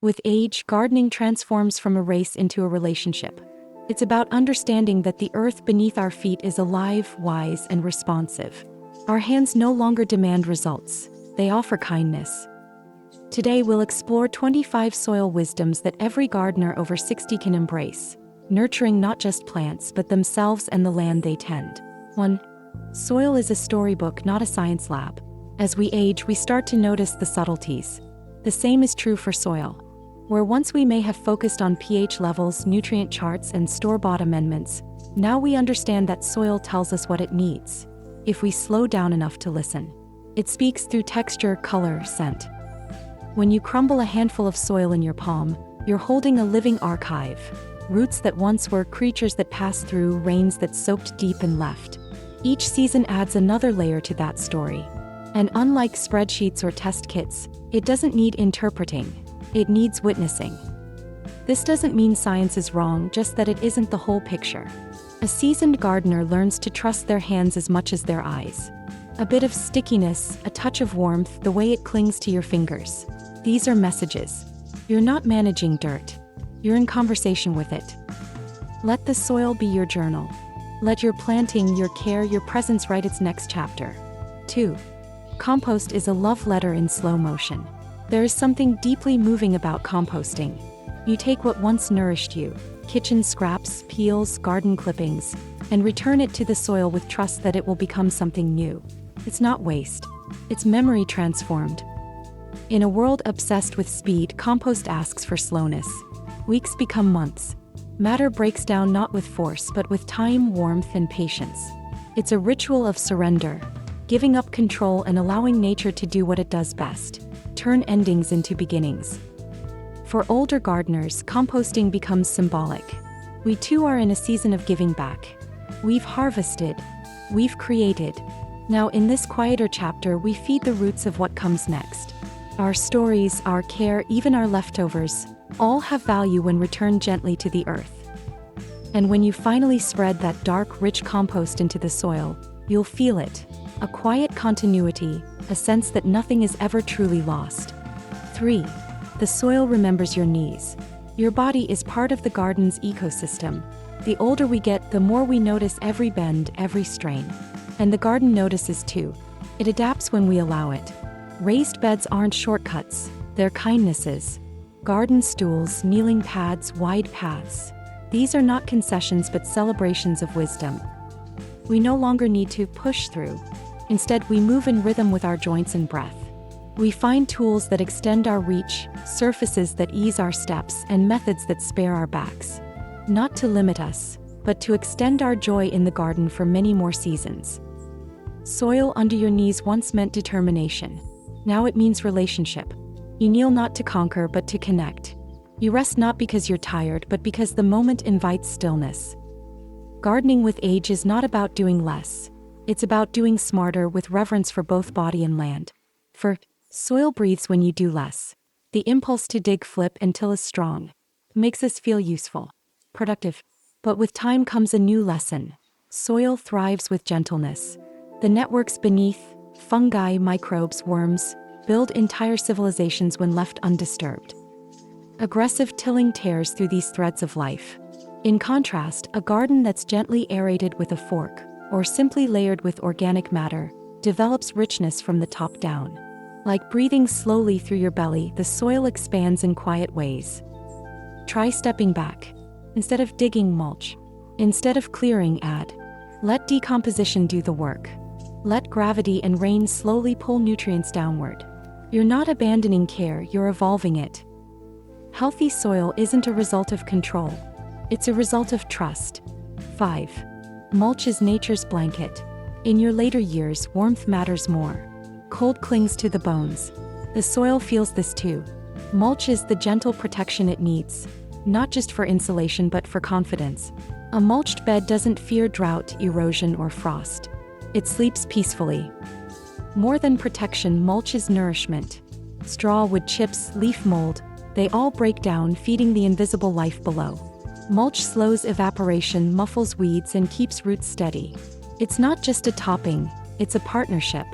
With age, gardening transforms from a race into a relationship. It's about understanding that the earth beneath our feet is alive, wise, and responsive. Our hands no longer demand results, they offer kindness. Today we'll explore 25 soil wisdoms that every gardener over 60 can embrace, nurturing not just plants but themselves and the land they tend. 1. Soil is a storybook, not a science lab. As we age, we start to notice the subtleties. The same is true for soil. Where once we may have focused on pH levels, nutrient charts, and store-bought amendments, now we understand that soil tells us what it needs, if we slow down enough to listen. It speaks through texture, color, scent. When you crumble a handful of soil in your palm, you're holding a living archive. Roots that once were, creatures that passed through, rains that soaked deep and left. Each season adds another layer to that story. And unlike spreadsheets or test kits, it doesn't need interpreting. It needs witnessing. This doesn't mean science is wrong, just that it isn't the whole picture. A seasoned gardener learns to trust their hands as much as their eyes. A bit of stickiness, a touch of warmth, the way it clings to your fingers. These are messages. You're not managing dirt. You're in conversation with it. Let the soil be your journal. Let your planting, your care, your presence write its next chapter. 2. Compost is a love letter in slow motion. There is something deeply moving about composting. You take what once nourished you, kitchen scraps, peels, garden clippings, and return it to the soil with trust that it will become something new. It's not waste. It's memory transformed. In a world obsessed with speed, compost asks for slowness. Weeks become months. Matter breaks down not with force but with time, warmth, and patience. It's a ritual of surrender, giving up control and allowing nature to do what it does best. Turn endings into beginnings. For older gardeners, composting becomes symbolic. We too are in a season of giving back. We've harvested. We've created. Now in this quieter chapter, we feed the roots of what comes next. Our stories, our care, even our leftovers, all have value when returned gently to the earth. And when you finally spread that dark, rich compost into the soil, you'll feel it. A quiet continuity, a sense that nothing is ever truly lost. 3. The soil remembers your knees. Your body is part of the garden's ecosystem. The older we get, the more we notice every bend, every strain. And the garden notices too. It adapts when we allow it. Raised beds aren't shortcuts, they're kindnesses. Garden stools, kneeling pads, wide paths. These are not concessions but celebrations of wisdom. We no longer need to push through. Instead, we move in rhythm with our joints and breath. We find tools that extend our reach, surfaces that ease our steps, and methods that spare our backs. Not to limit us, but to extend our joy in the garden for many more seasons. Soil under your knees once meant determination. Now it means relationship. You kneel not to conquer but to connect. You rest not because you're tired but because the moment invites stillness. Gardening with age is not about doing less. It's about doing smarter with reverence for both body and land. For soil breathes when you do less. The impulse to dig, flip, and till is strong. Makes us feel useful, productive. But with time comes a new lesson. Soil thrives with gentleness. The networks beneath, fungi, microbes, worms, build entire civilizations when left undisturbed. Aggressive tilling tears through these threads of life. In contrast, a garden that's gently aerated with a fork, or simply layered with organic matter, develops richness from the top down. Like breathing slowly through your belly, the soil expands in quiet ways. Try stepping back. Instead of digging, mulch. Instead of clearing, add. Let decomposition do the work. Let gravity and rain slowly pull nutrients downward. You're not abandoning care, you're evolving it. Healthy soil isn't a result of control. It's a result of trust. 5. Mulch is nature's blanket. In your later years, warmth matters more. Cold clings to the bones. The soil feels this too. Mulch is the gentle protection it needs, not just for insulation but for confidence. A mulched bed doesn't fear drought, erosion, or frost. It sleeps peacefully. More than protection, mulch is nourishment. Straw, wood chips, leaf mold, they all break down, feeding the invisible life below. Mulch slows evaporation, muffles weeds, and keeps roots steady. It's not just a topping, it's a partnership.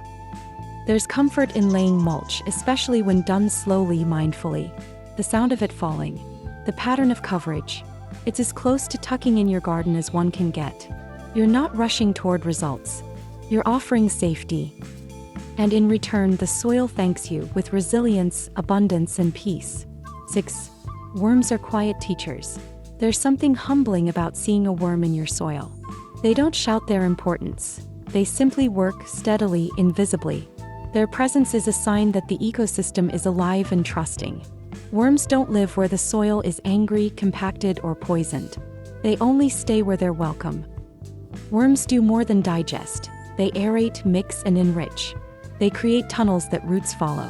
There's comfort in laying mulch, especially when done slowly, mindfully. the sound of it falling, the pattern of coverage. It's as close to tucking in your garden as one can get. You're not rushing toward results. You're offering safety. And in return, the soil thanks you with resilience, abundance, and peace. 6. Worms are quiet teachers. There's something humbling about seeing a worm in your soil. They don't shout their importance. They simply work steadily, invisibly. Their presence is a sign that the ecosystem is alive and trusting. Worms don't live where the soil is angry, compacted, or poisoned. They only stay where they're welcome. Worms do more than digest. They aerate, mix, and enrich. They create tunnels that roots follow.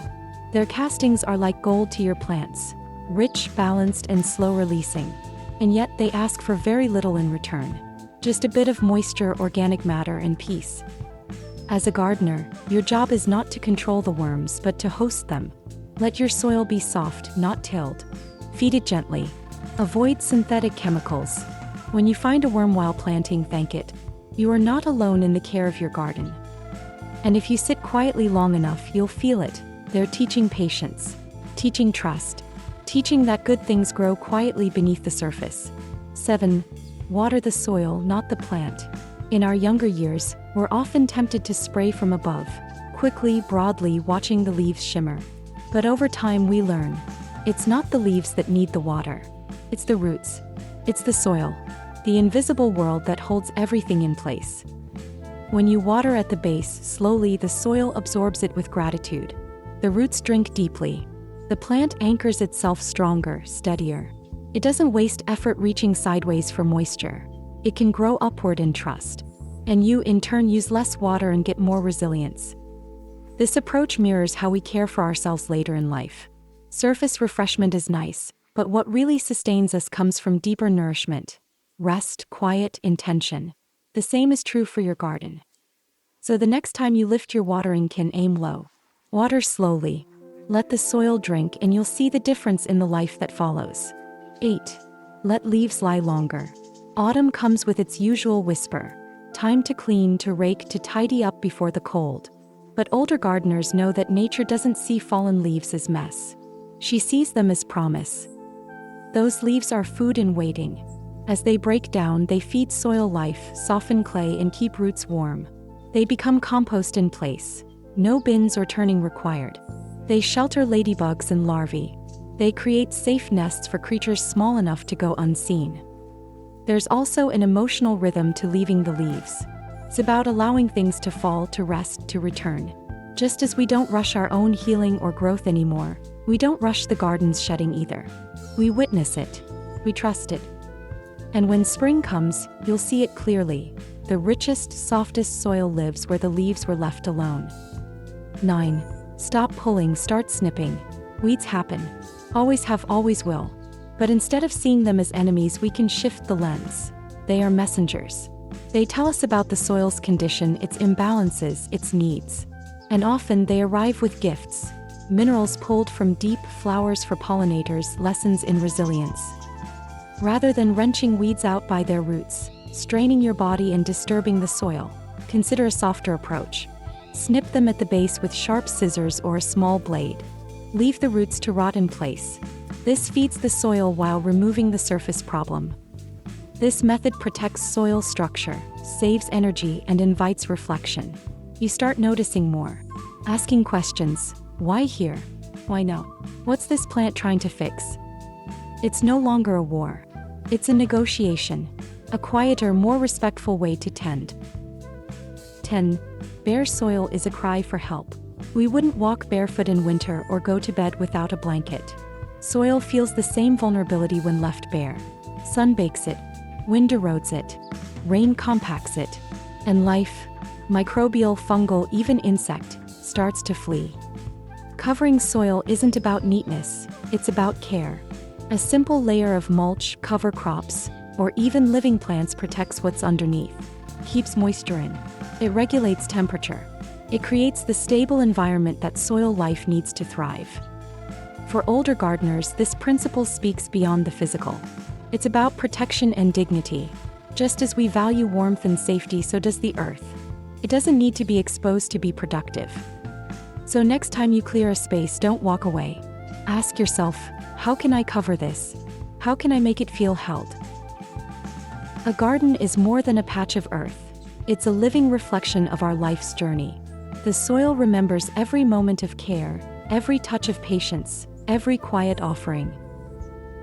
Their castings are like gold to your plants, rich, balanced, and slow-releasing. And yet they ask for very little in return. Just a bit of moisture, organic matter, and peace. As a gardener, your job is not to control the worms, but to host them. Let your soil be soft, not tilled. Feed it gently. Avoid synthetic chemicals. When you find a worm while planting, thank it. You are not alone in the care of your garden. And if you sit quietly long enough, you'll feel it. They're teaching patience, teaching trust, teaching that good things grow quietly beneath the surface. 7. Water the soil, not the plant. In our younger years, we're often tempted to spray from above, quickly, broadly, watching the leaves shimmer. But over time we learn, it's not the leaves that need the water. It's the roots. It's the soil, the invisible world that holds everything in place. When you water at the base, slowly the soil absorbs it with gratitude. The roots drink deeply. The plant anchors itself stronger, steadier. It doesn't waste effort reaching sideways for moisture. It can grow upward in trust. And you, in turn, use less water and get more resilience. This approach mirrors how we care for ourselves later in life. Surface refreshment is nice, but what really sustains us comes from deeper nourishment. Rest, quiet, intention. The same is true for your garden. So the next time you lift your watering can, aim low. Water slowly. Let the soil drink, and you'll see the difference in the life that follows. 8. Let leaves lie longer. Autumn comes with its usual whisper. Time to clean, to rake, to tidy up before the cold. But older gardeners know that nature doesn't see fallen leaves as mess. She sees them as promise. Those leaves are food in waiting. As they break down, they feed soil life, soften clay, and keep roots warm. They become compost in place. No bins or turning required. They shelter ladybugs and larvae. They create safe nests for creatures small enough to go unseen. There's also an emotional rhythm to leaving the leaves. It's about allowing things to fall, to rest, to return. Just as we don't rush our own healing or growth anymore, we don't rush the garden's shedding either. We witness it. We trust it. And when spring comes, you'll see it clearly. The richest, softest soil lives where the leaves were left alone. 9. Stop pulling, start snipping. Weeds happen. Always have, always will. But instead of seeing them as enemies, we can shift the lens. They are messengers. They tell us about the soil's condition, its imbalances, its needs. And often they arrive with gifts. Minerals pulled from deep, flowers for pollinators, lessons in resilience. Rather than wrenching weeds out by their roots, straining your body and disturbing the soil, consider a softer approach. Snip them at the base with sharp scissors or a small blade. Leave the roots to rot in place. This feeds the soil while removing the surface problem. This method protects soil structure, saves energy, and invites reflection. You start noticing more. Asking questions. Why here? Why no? What's this plant trying to fix? It's no longer a war. It's a negotiation. A quieter, more respectful way to tend. 10. Bare soil is a cry for help. We wouldn't walk barefoot in winter or go to bed without a blanket. Soil feels the same vulnerability when left bare. Sun bakes it. Wind erodes it. Rain compacts it. And life, microbial, fungal, even insect, starts to flee. Covering soil isn't about neatness, it's about care. A simple layer of mulch, cover crops, or even living plants protects what's underneath. Keeps moisture in. It regulates temperature. It creates the stable environment that soil life needs to thrive. For older gardeners, this principle speaks beyond the physical. It's about protection and dignity. Just as we value warmth and safety, so does the earth. It doesn't need to be exposed to be productive. So next time you clear a space, don't walk away. Ask yourself, How can I cover this? How can I make it feel held? A garden is more than a patch of earth. It's a living reflection of our life's journey. The soil remembers every moment of care, every touch of patience, every quiet offering.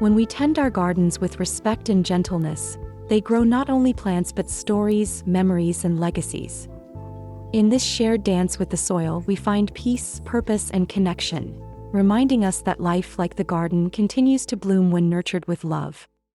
When we tend our gardens with respect and gentleness, they grow not only plants but stories, memories, and legacies. In this shared dance with the soil, we find peace, purpose, and connection, reminding us that life, like the garden, continues to bloom when nurtured with love.